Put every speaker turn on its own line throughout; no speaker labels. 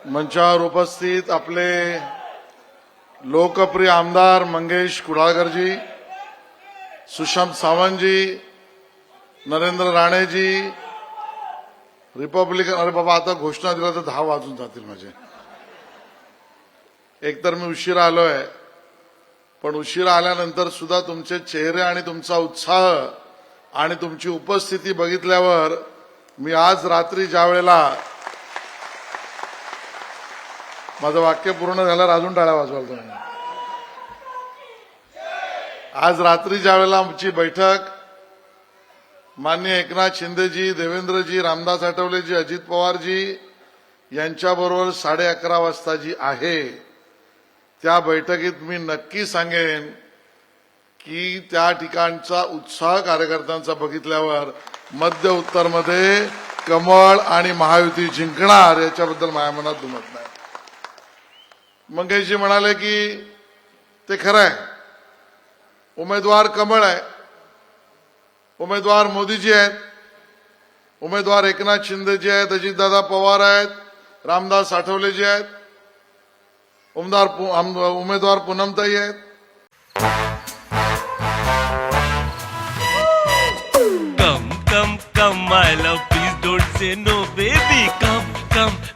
मंचावर उपस्थित आपले लोकप्रिय आमदार मंगेश कुडाळकरजी, सुशांत सावंतजी, नरेंद्र राणेजी, रिपब्लिकन. अरे बाबा, आता घोषणा दिला तर 10 वाजून जातील माझे. एकतर मी उशिरा आलोय, पण उशिरा आल्यानंतर सुद्धा तुमचे चेहरे आणि तुमचा उत्साह आणि तुमची उपस्थिती बघितल्यावर मी आज रात्री ज्यावेळेला माझं वाक्य पूर्ण झाल्यावर अजून टाळ्या वाजवाल तुम्ही. आज रात्री ज्यावेळेला आमची बैठक माननीय एकनाथ शिंदेजी, देवेंद्रजी, रामदास आठवलेजी, अजित पवारजी यांच्याबरोबर 11:30 वाजता जी आहे, त्या बैठकीत मी नक्की सांगेन की त्या ठिकाणचा उत्साह कार्यकर्त्यांचा बघितल्यावर मध्य उत्तरमध्ये कमळ आणि महायुती जिंकणार याच्याबद्दल माझ्या मनात दुमत नाही. मंगेशजी म्हणाले की ते खरं आहे, उमेदवार कमळ आहे, उमेदवार मोदीजी आहेत, उमेदवार एकनाथ शिंदेजी आहेत, अजितदादा पवार आहेत, रामदास आठवलेजी आहेत, उमेदवार पूनमताई आहेत.
Come, my love, please don't say no, baby.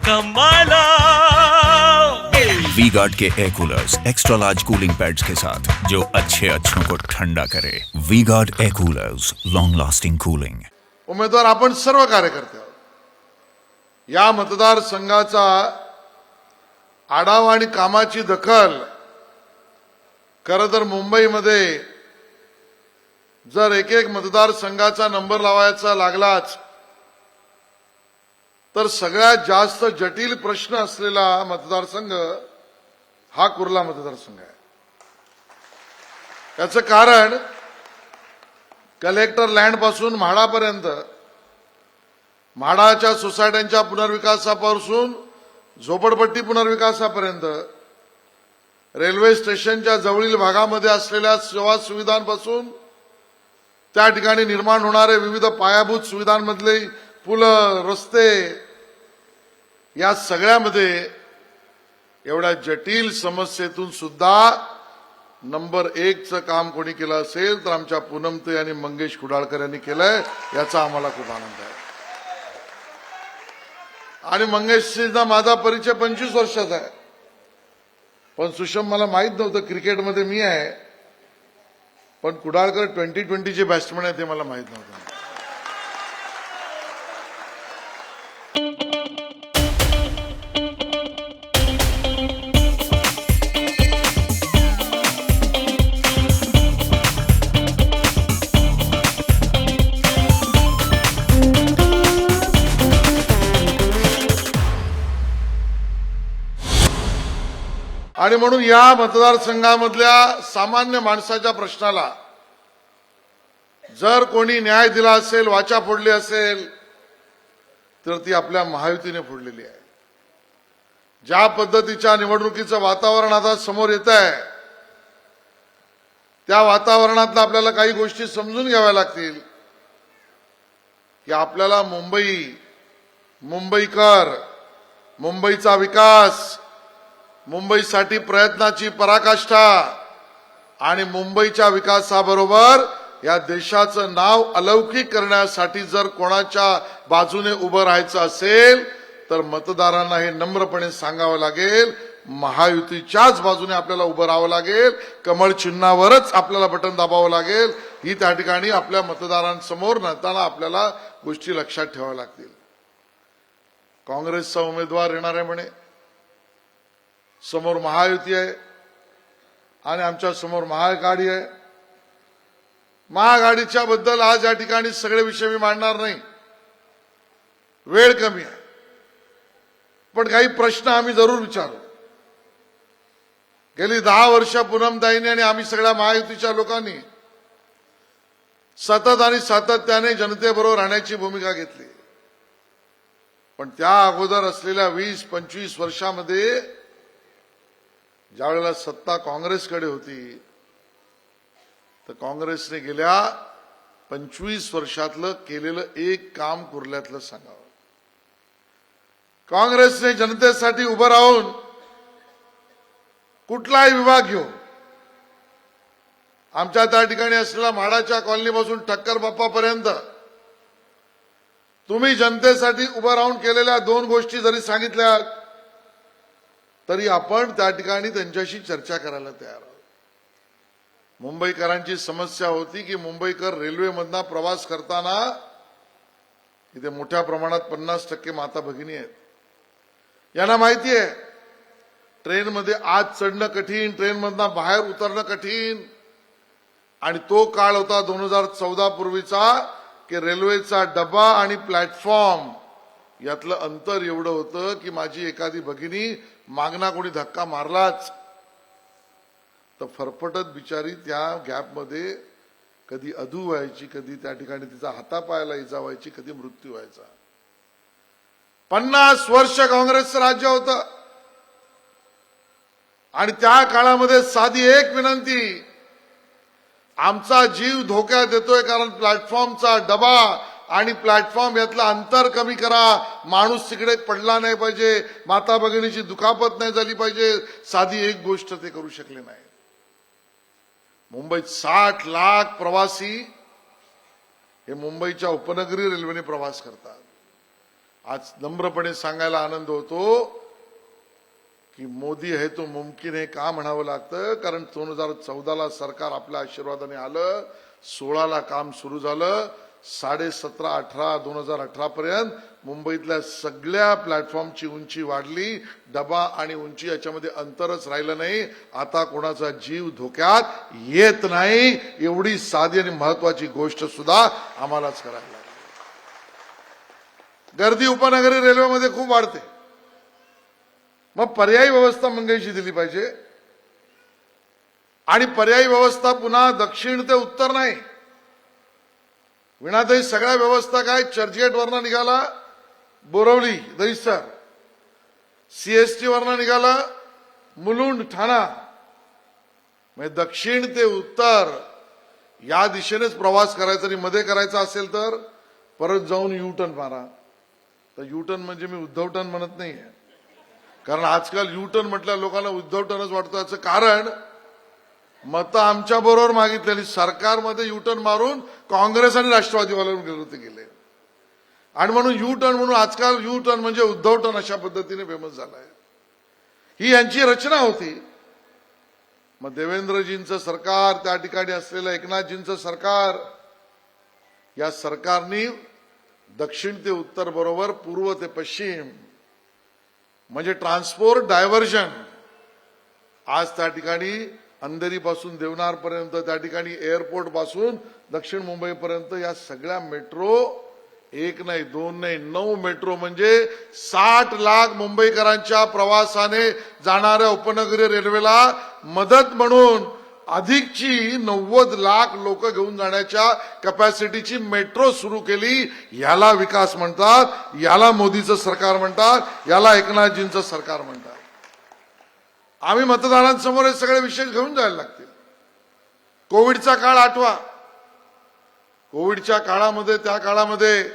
Come, my love.
V Guard के air coolers extra large cooling pads के साथ जो अच्छों को ठंडा करे. V Guard air coolers, long lasting cooling.
उमेदवार आपण सर्व कार्यकर्ते आहोत. या मतदारसंघाचा आढावा आणि कामाची दखल खरं तर मुंबईमध्ये जर एक मतदारसंघाचा नंबर लावायचा लागलाच तर सगळ्यात जास्त जटिल प्रश्न असलेला मतदारसंघ हा कुर्ला मतदारसंघ आहे. याचं कारण कलेक्टर लँड पासून म्हाडापर्यंत, म्हाडाच्या सोसायट्यांच्या पुनर्विकासापासून झोपडपट्टी पुनर्विकासापर्यंत, रेल्वे स्टेशनच्या जवळील भागामध्ये असलेल्या सेवा सुविधांपासून त्या ठिकाणी निर्माण होणारे विविध पायाभूत सुविधांमधले पुलं, रस्ते, या सगळ्यामध्ये एवढ्या जटिल समस्येतून सुद्धा नंबर 1चं काम कोणी केलं असेल तर आमच्या पूनमताई आणि मंगेश कुडाळकर यांनी केलंय. याचा आम्हाला खूप आनंद आहे. आणि मंगेशचा माझा परिचय 25 वर्षाचा आहे, पण सुषम मला माहित नव्हतं क्रिकेटमध्ये मी आहे, पण कुडाळकर 2020चे बॅट्समन आहे ते मला माहित नव्हतं. आणि म्हणून या मतदारसंघामधल्या सामान्य माणसाच्या प्रश्नाला जर कोणी न्याय दिला असेल, वाचा फोडली असेल, तर ती आपल्या महायुतीने फोडलेली आहे. ज्या पद्धतीच्या निवडणुकीचं वातावरण आता समोर येत आहे, त्या वातावरणातलं आपल्याला काही गोष्टी समजून घ्याव्या लागतील की आपल्याला मुंबईकर, मुंबईचा विकास, मुंबईसाठी प्रयत्नाची पराकाष्ठा आणि मुंबईच्या विकासाबरोबर या देशाचं नाव अलौकिक करण्यासाठी जर कोणाच्या बाजूने उभं राहायचं असेल तर मतदारांना हे नम्रपणे सांगावं लागेल, महायुतीच्याच बाजूने आपल्याला उभं राहावं लागेल, कमळ चिन्हावरच आपल्याला बटन दाबावं लागेल. ही त्या ठिकाणी आपल्या मतदारांसमोर नेताना आपल्याला गोष्टी लक्षात ठेवाव्या लागतील. काँग्रेसचा उमेदवार येणार आहे म्हणे, समोर महायुती आहे आणि आमच्या समोर महाआघाडी आहे. महाआघाडीच्या बद्दल आज या ठिकाणी सगळे विषय मी मांडणार नाही, वेळ कमी आहे, पण काही प्रश्न आम्ही जरूर विचारू. गेली 10 वर्ष पूनमताईंनी आणि आम्ही सगळ्या महायुतीच्या लोकांनी सतत आणि सातत्याने जनतेबरोबर राहण्याची भूमिका घेतली. पण त्या अगोदर असलेल्या 20-25 वर्षामध्ये ज्यावेळेला सत्ता काँग्रेसकडे होती, तर काँग्रेसने गेल्या 25 वर्षातलं केलेलं एक काम कुर्ल्यातलं सांगावं. काँग्रेसने जनतेसाठी उभं राहून कुठलाही विभाग घेऊ, आमच्या त्या ठिकाणी असलेल्या म्हाडाच्या कॉलनीपासून ठक्कर बाप्पापर्यंत तुम्ही जनतेसाठी उभं राहून केलेल्या 2 गोष्टी जरी सांगितल्या तरी आपण त्या ठिकाणी त्यांच्याशी चर्चा करायला तयार आहोत. मुंबईकरांची समस्या होती की मुंबईकर रेल्वेमधनं प्रवास करताना इथे मोठ्या प्रमाणात 50% माता भगिनी आहेत. यांना माहिती आहे ट्रेनमध्ये आत चढणं कठीण, ट्रेनमधनं बाहेर उतरणं कठीण. आणि तो काळ होता 2014 पूर्वीचा की रेल्वेचा डबा आणि प्लॅटफॉर्म यातलं अंतर एवढं होतं की माझी एखादी भगिनी मागना कोणी धक्का मारलाच तर फरफटत बिचारी त्या गॅपमध्ये कधी अधू व्हायची, कधी त्या ठिकाणी तिचा हातापायाला इजा व्हायची, कधी मृत्यू व्हायचा. 50 वर्ष काँग्रेसचं राज्य होतं आणि त्या काळामध्ये साधी एक विनंती, आमचा जीव धोक्यात येतोय कारण प्लॅटफॉर्मचा डबा आणि प्लॅटफॉर्म यातलं अंतर कमी करा, माणूस तिकडे पडला नाही पाहिजे, माता भगिनीची दुखापत नाही झाली पाहिजे. साधी एक गोष्ट ते करू शकले नाही. मुंबईत 60 लाख प्रवासी हे मुंबईच्या उपनगरी रेल्वेने प्रवास करतात. आज नम्रपणे सांगायला आनंद होतो की मोदी है तो मुमकिन है का म्हणावं लागतं, कारण 2014ला सरकार आपल्या आशीर्वादाने आलं, 16ला काम सुरू झालं, 17.5, 18, 2018 पर्यंत मुंबईतल्या सगळ्या प्लॅटफॉर्मची उंची वाढली, डबा आणि उंची याच्यामध्ये अंतरच राहिलं नाही. आता कोणाचा जीव धोक्यात येत नाही. एवढी साधी आणि महत्वाची गोष्ट सुद्धा आम्हालाच करायला लागली. गर्दी उपनगरी रेल्वेमध्ये खूप वाढते, मग पर्यायी व्यवस्था मंगळची दिली पाहिजे. आणि पर्यायी व्यवस्था पुन्हा दक्षिण ते उत्तर नाही. विणाताई सगळ्या व्यवस्था काय चर्चगेट वरनं निघाला बोरवली दहिसर, सीएसटी वरनं निघाला मुलुंड ठाणा, म्हणजे दक्षिण ते उत्तर या दिशेनेच प्रवास करायचा. आणि मध्ये करायचा असेल तर परत जाऊन यू टर्न मारा. तर यू टर्न म्हणजे मी उद्धव टर्न म्हणत नाहीये, कारण आजकाल यू टर्न म्हटल्या लोकांना उद्धव टर्नच वाटतं. याचं कारण मतं आमच्या बरोबर मागितलेली, सरकारमध्ये यू टर्न मारून काँग्रेस आणि राष्ट्रवादीवाल्यांवर गेले आणि म्हणून यू टर्न म्हणून आजकाल यू टर्न म्हणजे उद्धव टर्न अशा पद्धतीने फेमस झालाय. ही यांची रचना होती. मग देवेंद्रजींचं सरकार, त्या ठिकाणी असलेलं एकनाथजींचं सरकार, या सरकारने दक्षिण ते उत्तर बरोबर पूर्व ते पश्चिम म्हणजे ट्रान्सपोर्ट डायव्हर्जन आज त्या ठिकाणी अंधेरीपासून देवनार पर्यंत, त्या ठिकाणी एअरपोर्ट पासून दक्षिण मुंबईपर्यंत या सगळ्या मेट्रो, एक नाही दोन नाही 9 मेट्रो म्हणजे 60 लाख मुंबईकरांच्या प्रवासाने जाणाऱ्या उपनगरी रेल्वेला मदत म्हणून अधिकची 90 लाख लोक घेऊन जाण्याच्या कॅपॅसिटीची मेट्रो सुरू केली. याला विकास म्हणतात, याला मोदीचं सरकार म्हणतात, याला एकनाथजींचं सरकार म्हणतात. आम्ही मतदारांसमोर हे सगळे विषय घेऊन जायला लागतील. कोविडचा काळ आठवा. कोविडच्या काळामध्ये, त्या काळामध्ये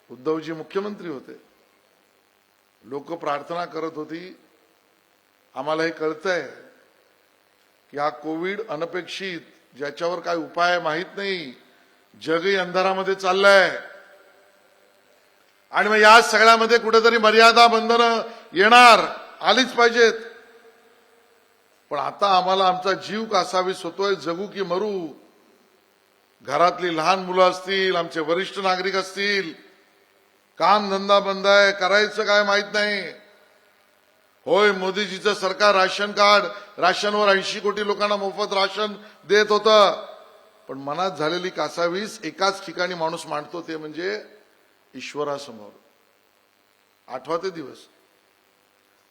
उद्धवजी मुख्यमंत्री होते. लोक प्रार्थना करत होती. आम्हाला हे कळतंय की हा कोविड अनपेक्षित, ज्याच्यावर काय उपाय माहित नाही, जगही अंधारामध्ये चाललंय आणि मग या सगळ्यामध्ये कुठेतरी मर्यादा बंधनं येणार, आलीच पाहिजेत. पण आता आम्हाला आमचा जीव कासावीस होतोय, जगू की मरू. घरातली लहान मुलं असतील, आमचे वरिष्ठ नागरिक असतील, काम धंदा बंद आहे, करायचं काय माहित नाही. होय, मोदीजीचं सरकार राशन कार्ड, राशनवर 80 कोटी लोकांना मोफत राशन देत होतं, पण मनात झालेली कासावीस एकाच ठिकाणी माणूस मांडतो, ते म्हणजे ईश्वरासमोर. आठवा ते दिवस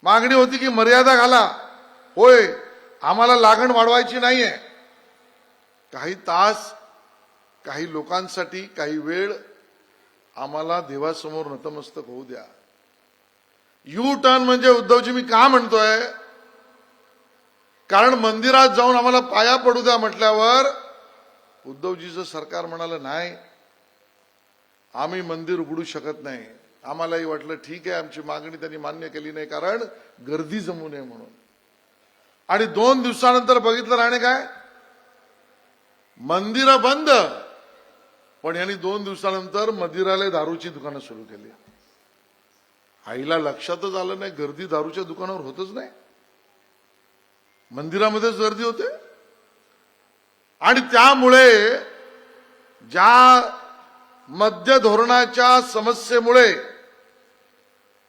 मागणी होती की मर्यादा घाला. होय, आम्हाला लागण वाढवायची नाहीये. काही तास, काही लोकांसाठी, काही वेळ आम्हाला देवासमोर नतमस्तक होऊ द्या. यू टर्न म्हणजे उद्धवजी मी का म्हणतोय, कारण मंदिरात जाऊन आम्हाला पाया पडू द्या म्हटल्यावर उद्धवजीचं सरकार म्हणालं नाही, आम्ही मंदिर उघडू शकत नाही. आम्हालाही वाटलं ठीक आहे, आमची मागणी त्यांनी मान्य केली नाही, कारण गर्दी जमू नये म्हणून. आणि 2 दिवसानंतर बघितलं राणे काय, मंदिरं बंद, पण यांनी 2 दिवसानंतर मदिरालय दारूची दुकानं सुरू केली. आईला लक्षातच आलं नाही, गर्दी दारूच्या दुकानावर होतच नाही, मंदिरामध्येच गर्दी होते. आणि त्यामुळे ज्या मद्य धोरणाच्या समस्येमुळे,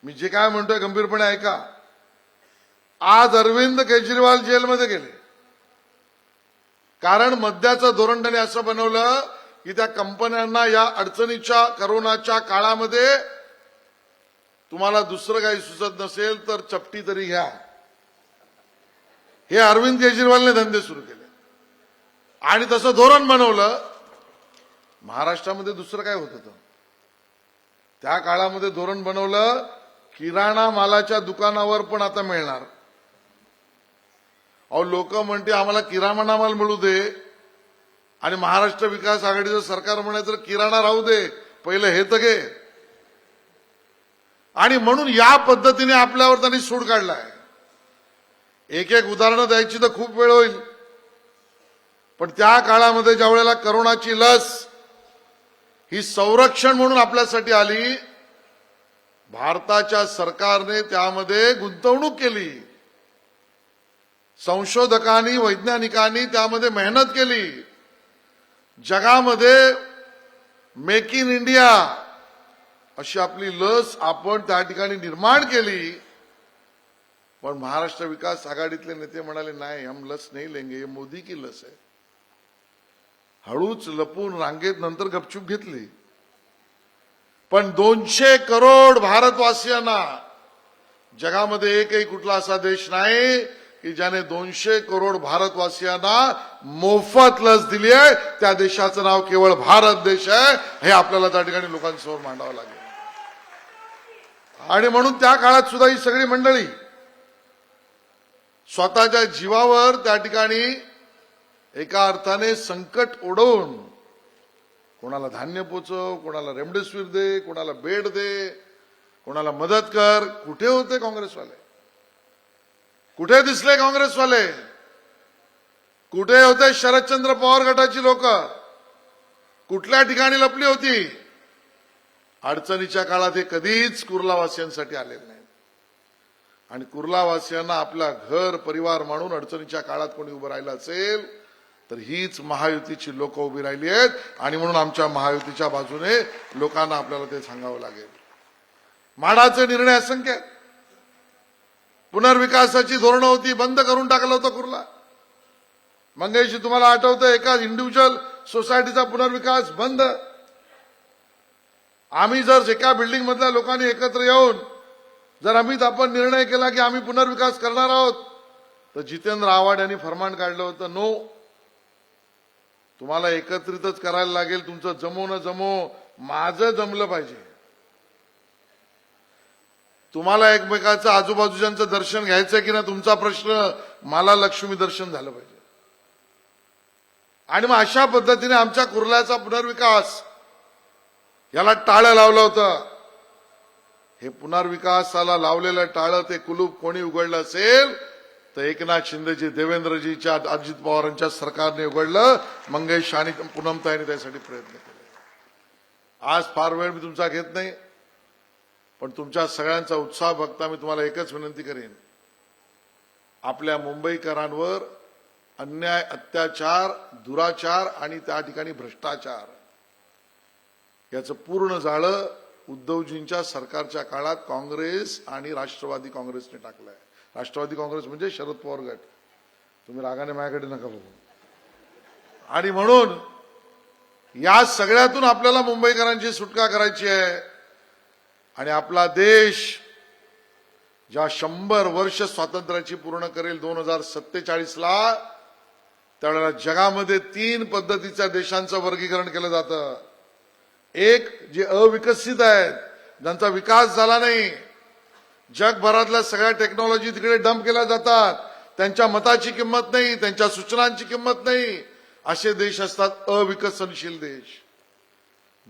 मी जे काय म्हणतोय गंभीरपणे ऐका, आज अरविंद केजरीवाल जेलमध्ये गेले. कारण मद्याचं धोरण त्यांनी असं बनवलं की त्या कंपन्यांना या अडचणीच्या करोनाच्या काळामध्ये तुम्हाला दुसरं काही सुचत नसेल तर चपटी तरी घ्या. हे अरविंद केजरीवालने धंदे सुरू केले आणि तसं धोरण बनवलं. महाराष्ट्रामध्ये दुसरं काय होत होतं त्या काळामध्ये, धोरण बनवलं किराणा मालाच्या दुकानावर पण आता मिळणार. अहो लोक म्हणते आम्हाला किराणा माल मिळू दे, आणि महाराष्ट्र विकास आघाडीचं सरकार म्हणायचं किराणा राहू दे, पहिलं हे तर घे. आणि म्हणून या पद्धतीने आपल्यावर त्यांनी सूड काढलाय. एक एक उदाहरणं द्यायची तर खूप वेळ होईल, पण त्या काळामध्ये ज्या वेळेला करोनाची लस ही संरक्षण म्हणून आपल्यासाठी आली, भारताच्या सरकारने त्यामध्ये गुंतवणूक केली, संशोधकांनी वैज्ञानिकांनी त्यामध्ये मेहनत केली. जगामध्ये मेक इन इंडिया अशी आपली लस आपण त्या ठिकाणी निर्माण केली. पण महाराष्ट्र विकास आघाडीतले नेते म्हणाले नाही, हम लस नहीं लेंगे, ये मोदी की लस है. हळूच लपून रांगेत नंतर गपचूप घेतली. पण 200 करोड भारतवासियांना, जगामध्ये एकही कुठला असा देश नाही की ज्याने 200 करोड भारतवासियांना मोफत लस दिली आहे. त्या देशाचं नाव केवळ भारत देश आहे. हे आपल्याला त्या ठिकाणी लोकांसमोर मांडावं लागेल. आणि म्हणून त्या काळात सुद्धा ही सगळी मंडळी स्वतःच्या जीवावर त्या ठिकाणी एका अर्थाने संकट ओढवून, कोणाला धान्य पोचव, कोणाला रेमडेसिवीर दे, कोणाला बेड दे, कोणाला मदत कर. कुठे होते काँग्रेसवाले? कुठे दिसले काँग्रेसवाले? कुठे होते शरदचंद्र पवार गटाची लोक? कुठल्या ठिकाणी लपली होती? अडचणीच्या काळात हे कधीच कुर्लावासियांसाठी आलेले नाही. आणि कुर्लावासियांना आपला घर परिवार मानून अडचणीच्या काळात कोणी उभं राहिलं असेल तर हीच महायुतीची लोक उभी राहिली आहेत. आणि म्हणून आमच्या महायुतीच्या बाजूने लोकांना आपल्याला ते सांगावं लागेल. माडाचे निर्णय असंख्य आहेत. पुनर्विकासाची धोरणं होती, बंद करून टाकलं होतं कुर्ला. मंगेशजी तुम्हाला आठवतं, एका इंडिव्हिज्युअल सोसायटीचा पुनर्विकास बंद. आम्ही जर एका बिल्डिंग मधल्या लोकांनी एकत्र येऊन जर आपण निर्णय केला की आम्ही पुनर्विकास करणार आहोत, तर जितेंद्र आव्हाड यांनी फरमान काढलं होतं, नो, तुम्हाला एकत्रितच करायला लागेल. तुमचं जमो न जमो, माझं जमलं पाहिजे. तुम्हाला एकमेकाचं आजूबाजूच्यांचं दर्शन घ्यायचं की ना तुमचा प्रश्न, मला लक्ष्मी दर्शन झालं पाहिजे. आणि मग अशा पद्धतीने आमच्या कुर्ल्याचा पुनर्विकास याला टाळं लावलं होतं. हे पुनर्विकासाला लावलेलं टाळं, ते कुलूप कोणी उघडलं असेल तर एकनाथ शिंदेजी, देवेंद्रजीच्या, अजित पवारांच्या सरकारने उघडलं. मंगेश आणि पूनमताईंनी त्यासाठी प्रयत्न केले. आज फार वेळ मी तुमचा घेत नाही, पण तुमच्या सगळ्यांचा उत्साह बघता मी तुम्हाला एकच विनंती करेन, आपल्या मुंबईकरांवर अन्याय, अत्याचार, दुराचार आणि त्या ठिकाणी भ्रष्टाचार याचं पूर्ण जाळं उद्धवजींच्या सरकारच्या काळात काँग्रेस आणि राष्ट्रवादी काँग्रेसने टाकलंय. राष्ट्रवादी काँग्रेस म्हणजे शरद पवार गट. तुम्ही रागाने माझ्याकडे नका बघू. आणि म्हणून या सगळ्यातून आपल्याला मुंबईकरांची सुटका करायची आहे. आणि आपला देश ज्या 100 वर्ष स्वातंत्र्याची पूर्ण करेल 2047ला, त्यावेळेला जगामध्ये 3 पद्धतीच्या देशांचं वर्गीकरण केलं जातं. एक, जे अविकसित आहेत, ज्यांचा विकास झाला नाही, जगभरातल्या सगळ्या टेक्नॉलॉजी तिकडे डंप केल्या जातात, त्यांच्या मताची किंमत नाही, त्यांच्या सूचनांची किंमत नाही, असे देश असतात अविकसनशील देश.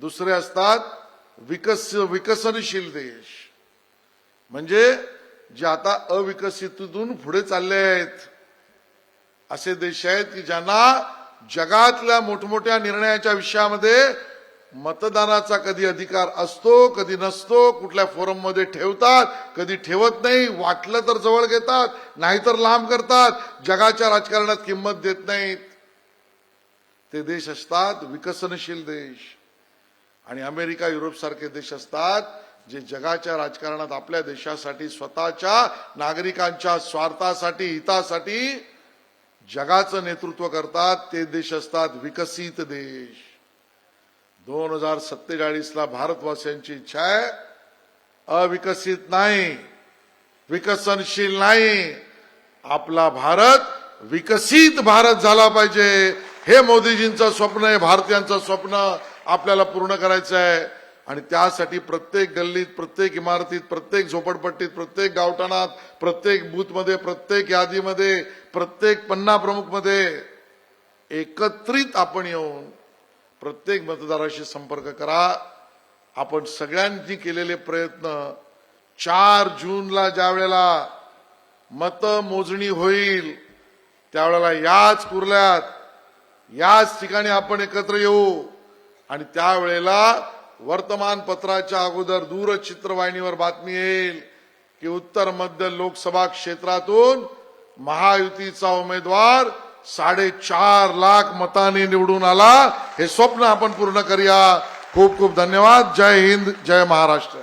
दुसरे असतात विकसनशील देश म्हणजे जे आता अविकसितून पुढे चालले आहेत असे देश आहेत की ज्यांना जगातल्या मोठमोठ्या निर्णयाच्या विषयामध्ये मतदानाचा कधी अधिकार असतो कधी नसतो, कुठल्या फोरममध्ये ठेवतात कधी ठेवत नाही, वाटलं तर जवळ घेतात नाहीतर लांब करतात, जगाच्या राजकारणात किंमत देत नाहीत. ते देश असतात विकसनशील देश. आणि अमेरिका युरोप सारखे देश असतात जे जगाच्या राजकारणात आपल्या देशासाठी स्वतःच्या नागरिकांच्या स्वार्थासाठी हितासाठी जगाचं नेतृत्व करतात. ते देश असतात विकसित देश. 2047 भारतवासियांची इच्छा आहे अविकसित नाही, विकसनशील नाही, आपला भारत विकसित भारत झाला पाहिजे. हे मोदीजींचं स्वप्न आहे, भारतीयांचं स्वप्न आपल्याला पूर्ण करायचं आहे. आणि त्यासाठी प्रत्येक गल्लीत, प्रत्येक इमारतीत, प्रत्येक झोपडपट्टीत, प्रत्येक गावठाणात, प्रत्येक बूथमध्ये, प्रत्येक यादीमध्ये, प्रत्येक पन्ना प्रमुखमध्ये एकत्रित आपण येऊन प्रत्येक मतदाराशी संपर्क करा. आपण सगळ्यांनी केलेले प्रयत्न 4 जूनला ज्या वेळेला मतमोजणी होईल त्यावेळेला याच कुर्ल्यात याच ठिकाणी आपण एकत्र येऊ. आणि त्यावेळेला वर्तमानपत्राच्या अगोदर दूरचित्रवाहिनीवर बातमी येईल की उत्तर मध्य लोकसभा क्षेत्रातून महायुतीचा उमेदवार 4.5 लाख मतांनी निवडून आला. हे स्वप्न आपण पूर्ण करूया. खूप खूप धन्यवाद. जय हिंद, जय महाराष्ट्र.